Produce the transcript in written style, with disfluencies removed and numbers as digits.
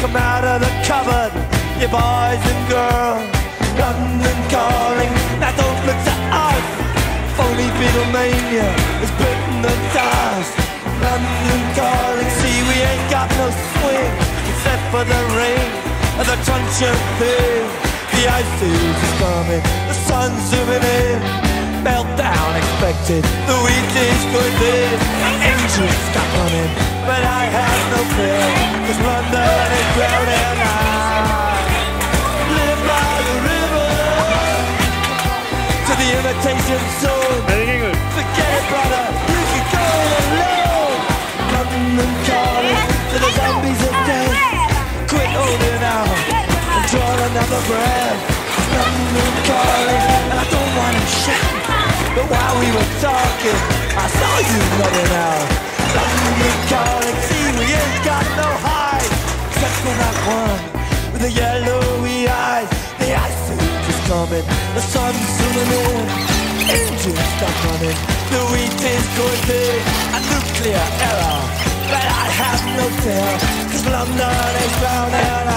come out of the cupboard, you boys and girls. London calling, now don't look to us. Phony Beatlemania is bitten the dust. London calling, see we ain't got no swing except for the rain and the truncheon thing. The ice age is coming, the sun's zooming in. Meltdown expected, the wheat is good in. Engines stop running, but I have no fear, 'cause London is drowning. I live by the river to the imitation zone. Forget it, brother, you can go it alone. London calling to the zombies of death. Quit holding out and draw another breath. London calling, and I don't want to shout, but while we were talking, I saw you running out. London calling, see we ain't got no hide, except for that one with the yellowy eyes. The ice age is coming, the sun's zooming in. Engines stop running, the wheat is going big. A nuclear error, but I have no fear, 'cause London is drowning.